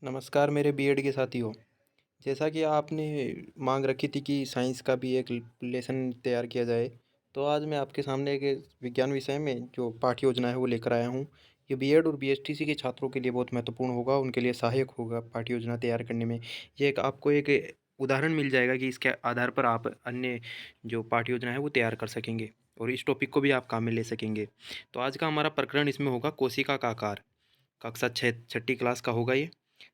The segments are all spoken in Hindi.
नमस्कार मेरे बीएड के साथियों। जैसा कि आपने मांग रखी थी कि साइंस का भी एक लेसन तैयार किया जाए, तो आज मैं आपके सामने एक विज्ञान विषय में जो पाठ्य योजना है वो लेकर आया हूँ। ये बीएड और बीएसटीसी के छात्रों के लिए बहुत महत्वपूर्ण होगा, उनके लिए सहायक होगा पाठ्य योजना तैयार करने में। ये एक आपको एक उदाहरण मिल जाएगा कि इसके आधार पर आप अन्य जो पाठ्य योजना है वो तैयार कर सकेंगे और इस टॉपिक को भी आप काम में ले सकेंगे। तो आज का हमारा प्रकरण इसमें होगा कोशिका का आकार। कक्षा छठी क्लास का होगा ये।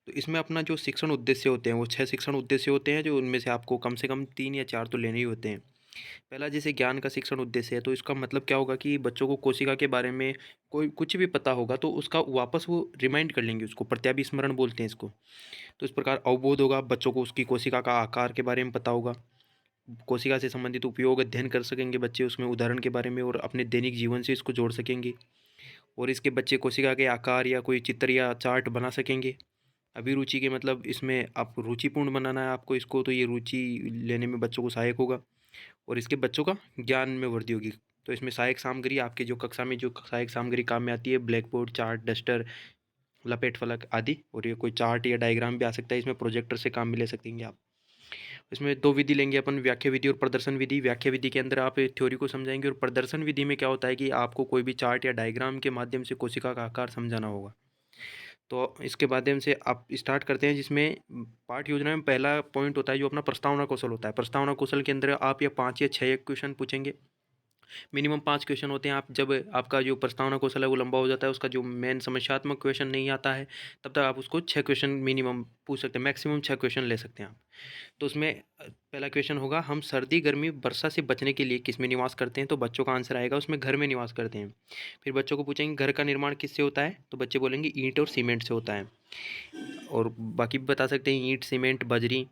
तो इसमें अपना जो शिक्षण उद्देश्य होते हैं वो 6 शिक्षण उद्देश्य होते हैं, जो उनमें से आपको कम से कम 3 या 4 तो लेने ही होते हैं। पहला जैसे ज्ञान का शिक्षण उद्देश्य है, तो इसका मतलब क्या होगा कि बच्चों को कोशिका के बारे में कोई कुछ भी पता होगा तो उसका वापस वो रिमाइंड कर लेंगे, उसको प्रत्याभिस्मरण बोलते हैं इसको। तो इस प्रकार अवबोध होगा, बच्चों को उसकी कोशिका का आकार के बारे में पता होगा। कोशिका से संबंधित उपयोग अध्ययन कर सकेंगे बच्चे उसमें उदाहरण के बारे में और अपने दैनिक जीवन से इसको जोड़ सकेंगे। और इसके बच्चे कोशिका के आकार या कोई चित्र या चार्ट बना सकेंगे। अभिरुचि के मतलब इसमें आप रुचिपूर्ण बनाना है आपको इसको, तो ये रुचि लेने में बच्चों को सहायक होगा और इसके बच्चों का ज्ञान में वृद्धि होगी। तो इसमें सहायक सामग्री आपके जो कक्षा में जो सहायक सामग्री काम में आती है, ब्लैक बोर्ड, चार्ट, डस्टर, लपेट फलक आदि। और ये कोई चार्ट या डायग्राम भी आ सकता है, इसमें प्रोजेक्टर से काम में ले सकेंगे आप। इसमें दो विधि लेंगे अपन, व्याख्या विधि और प्रदर्शन विधि। व्याख्या विधि के अंदर आप थ्योरी को समझाएंगे और प्रदर्शन विधि में क्या होता है कि आपको कोई भी चार्ट या डायग्राम के माध्यम से कोशिका का आकार समझाना होगा। तो इसके माध्यम से आप स्टार्ट करते हैं, जिसमें पाठ्य योजना में पहला पॉइंट होता है जो अपना प्रस्तावना कौशल होता है। प्रस्तावना कौशल के अंदर आप या 5 या 6 क्वेश्चन पूछेंगे। मिनिमम 5 क्वेश्चन होते हैं। आप जब आपका जो प्रस्तावना कौशल है वो लंबा हो जाता है, उसका जो मेन समस्यात्मक क्वेश्चन नहीं आता है, तब तक आप उसको 6 क्वेश्चन मिनिमम पूछ सकते हैं, मैक्सिमम 6 क्वेश्चन ले सकते हैं आप। तो उसमें पहला क्वेश्चन होगा, हम सर्दी गर्मी वर्षा से बचने के लिए किस में निवास करते हैं? तो बच्चों का आंसर आएगा उसमें घर में निवास करते हैं। फिर बच्चों को पूछेंगे घर का निर्माण किससे होता है? तो बच्चे बोलेंगे ईंट और सीमेंट से होता है। और बाकी भी बता सकते हैं, ईंट, सीमेंट, बजरी,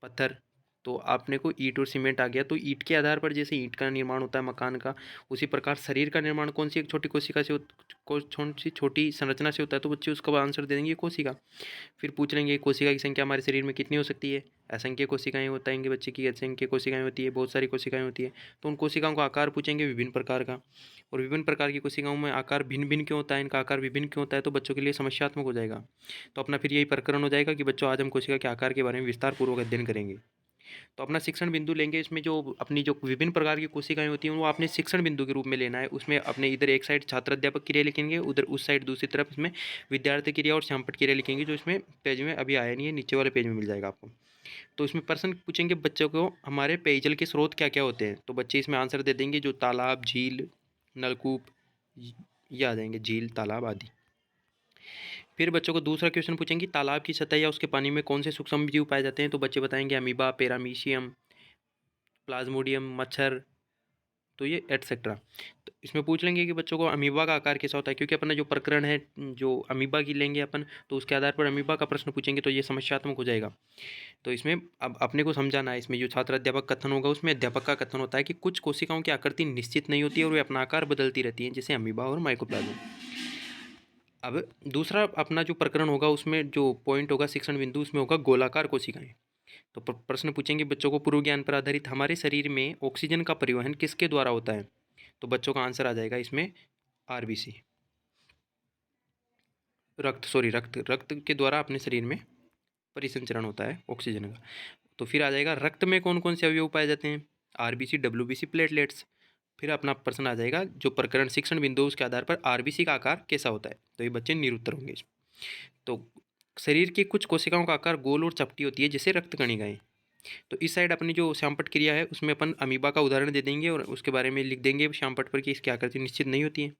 पत्थर। तो आपने को ईंट और सीमेंट आ गया, तो ईंट के आधार पर जैसे ईंट का निर्माण होता है मकान का, उसी प्रकार शरीर का निर्माण कौन सी एक छोटी कोशिका से कौन सी छोटी संरचना से होता है? तो बच्चे उसका आंसर दे देंगे कोशिका। फिर पूछ लेंगे कोशिका की संख्या हमारे शरीर में कितनी हो सकती है? असंख्य कोशिकाएं बताएंगे बच्चे की असंख्य कोशिकाएं होती है, बहुत सारी कोशिकाएं होती है। तो उन कोशिकाओं का आकार पूछेंगे विभिन्न प्रकार का, और विभिन्न प्रकार की कोशिकाओं में आकार भिन्न भिन्न क्यों होता है, इनका आकार विभिन्न क्यों होता है, तो बच्चों के लिए समस्यात्मक हो जाएगा। तो अपना फिर यही प्रकरण हो जाएगा कि बच्चों आज हम कोशिका के आकार के बारे में विस्तार पूर्वक अध्ययन करेंगे। तो अपना शिक्षण बिंदु लेंगे, इसमें जो अपनी जो विभिन्न प्रकार की कोशिकाएं होती हैं वो आपने शिक्षण बिंदु के रूप में लेना है। उसमें अपने इधर एक साइड छात्र अध्यापक क्रिया लिखेंगे, उधर उस साइड दूसरी तरफ इसमें विद्यार्थी क्रिया और शामपट क्रिया लिखेंगे, जो इसमें पेज में अभी आया नहीं है, नीचे वाले पेज में मिल जाएगा आपको। तो इसमें प्रश्न पूछेंगे बच्चों को, हमारे पेयजल के स्रोत क्या क्या होते हैं? तो बच्चे इसमें आंसर दे देंगे जो तालाब, झील, नलकूप, ये आ जाएंगे, झील, तालाब आदि। फिर बच्चों को दूसरा क्वेश्चन पूछेंगे, तालाब की सतह या उसके पानी में कौन से सूक्ष्म जीव पाए जाते हैं? तो बच्चे बताएंगे अमीबा, पैरामीशियम, प्लाज्मोडियम, मच्छर, तो ये एटसेट्रा। तो इसमें पूछ लेंगे कि बच्चों को अमीबा का आकार कैसा होता है, क्योंकि अपना जो प्रकरण है जो अमीबा की लेंगे अपन, तो उसके आधार पर अमीबा का प्रश्न पूछेंगे तो ये समस्यात्मक हो जाएगा। तो इसमें अब अपने को समझाना है, इसमें जो छात्र अध्यापक कथन होगा उसमें अध्यापक का कथन होता है कि कुछ कोशिकाओं की आकृति निश्चित नहीं होती है और वे अपना आकार बदलती रहती हैं, जैसे अमीबा और माइकोप्लाज्मा। अब दूसरा अपना जो प्रकरण होगा उसमें जो पॉइंट होगा शिक्षण बिंदु, उसमें होगा गोलाकार कोशिकाएं। तो प्रश्न पूछेंगे बच्चों को, पूर्व ज्ञान पर आधारित हमारे शरीर में ऑक्सीजन का परिवहन किसके द्वारा होता है? तो बच्चों का आंसर आ जाएगा इसमें आरबीसी, रक्त रक्त के द्वारा अपने शरीर में परिसंचरण होता है ऑक्सीजन का। तो फिर आ जाएगा रक्त में कौन कौन से अवयव पाए जाते हैं? RBC, WBC, platelets. फिर अपना प्रश्न आ जाएगा जो प्रकरण शिक्षण बिंदु, उसके आधार पर आरबीसी का आकार कैसा होता है? तो ये बच्चे निरुत्तर होंगे इसमें। तो शरीर की कुछ कोशिकाओं का आकार गोल और चपटी होती है, जैसे रक्त कणिकाएं। तो इस साइड अपनी जो श्यामपट्ट क्रिया है उसमें अपन अमीबा का उदाहरण दे देंगे और उसके बारे में लिख देंगे श्यामपट्ट पर कि इसकी आकृति निश्चित नहीं होती है।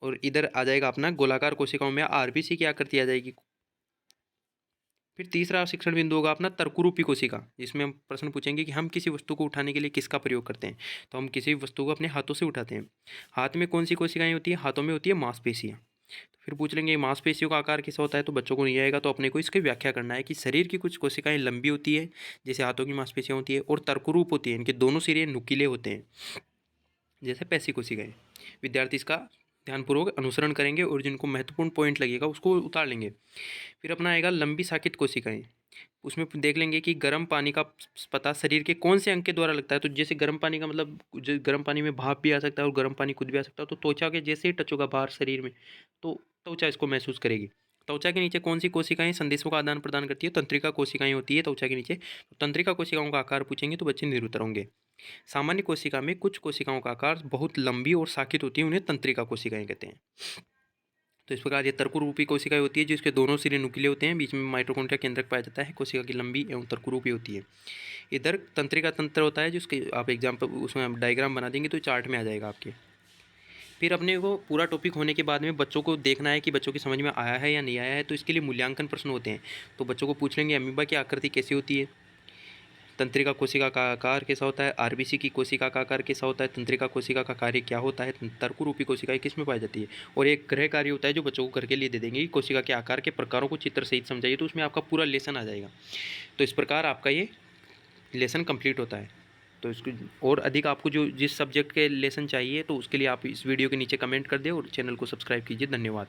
और इधर आ जाएगा अपना गोलाकार कोशिकाओं में आरबीसी की आकृति आ जाएगी। फिर तीसरा शिक्षण बिंदु होगा अपना तर्करूपी कोशिका, जिसमें हम प्रश्न पूछेंगे कि हम किसी वस्तु को उठाने के लिए किसका प्रयोग करते हैं? तो हम किसी वस्तु को अपने हाथों से उठाते हैं। हाथ में कौन सी कोशिकाएं होती है? हाथों में होती है मांसपेशियां। तो फिर पूछ लेंगे मांसपेशियों का आकार कैसा होता है? तो बच्चों को नहीं आएगा, तो अपने को इसकी व्याख्या करना है कि शरीर की कुछ कोशिकाएं लंबी होती है, जैसे हाथों की मांसपेशियां होती है, और तर्करूप होती है, इनके दोनों सिरे नुकीले होते हैं, जैसे पैसी कोशिकाएं। विद्यार्थी इसका ध्यानपूर्वक अनुसरण करेंगे और जिनको महत्वपूर्ण पॉइंट लगेगा उसको उतार लेंगे। फिर अपना आएगा लंबी साकित कोशिकाएं। उसमें देख लेंगे कि गर्म पानी का पता शरीर के कौन से अंग के द्वारा लगता है? तो जैसे गर्म पानी का मतलब जो गर्म पानी में भाप भी आ सकता है और गर्म पानी खुद भी आ सकता है, तो त्वचा के जैसे ही टच होगा बाहर शरीर में, तो त्वचा इसको महसूस करेगी। त्वचा के नीचे कौन सी कोशिकाएं संदेशों का आदान प्रदान करती है? तंत्रिका कोशिकाएं होती है त्वचा के नीचे। तो तंत्रिका कोशिकाओं का आकार पूछेंगे तो बच्चे निरुत्तर होंगे। सामान्य कोशिका में कुछ कोशिकाओं का आकार बहुत लंबी और साकित होती है, उन्हें तंत्रिका कोशिकाएं कहते हैं। तो इस प्रकार ये तर्करूपी कोशिकाएं होती है जिसके दोनों सिरे नुकीले होते हैं, बीच में माइटोकॉन्ड्रिया केंद्रक पाया जाता है। कोशिका की लंबी एवं तर्करूपी होती है। इधर तंत्रिका तंत्र होता है जिसके आप एग्जाम्पल उसमें आप डायग्राम बना देंगे तो चार्ट में आ जाएगा आपके। फिर अपने को पूरा टॉपिक होने के बाद में बच्चों को देखना है कि बच्चों की समझ में आया है या नहीं आया है, तो इसके लिए मूल्यांकन प्रश्न होते हैं। तो बच्चों को पूछ लेंगे अमीबा की आकृति कैसी होती है, तंत्रिका कोशिका का आकार कैसा होता है, आरबीसी की कोशिका का आकार कैसा होता है, तंत्रिका कोशिका का कार्य क्या होता है, तर्करूपी कोशिकाएं किस में पाई जाती है, और एक गृह कार्य होता है जो बच्चों को करके लिए दे देंगे कि कोशिका के आकार के प्रकारों को चित्र सहित समझाइए। तो उसमें आपका पूरा लेसन आ जाएगा। तो इस प्रकार आपका ये लेसन कंप्लीट होता है। तो इसको और अधिक आपको जो जिस सब्जेक्ट के लेसन चाहिए तो उसके लिए आप इस वीडियो के नीचे कमेंट कर दें और चैनल को सब्सक्राइब कीजिए। धन्यवाद।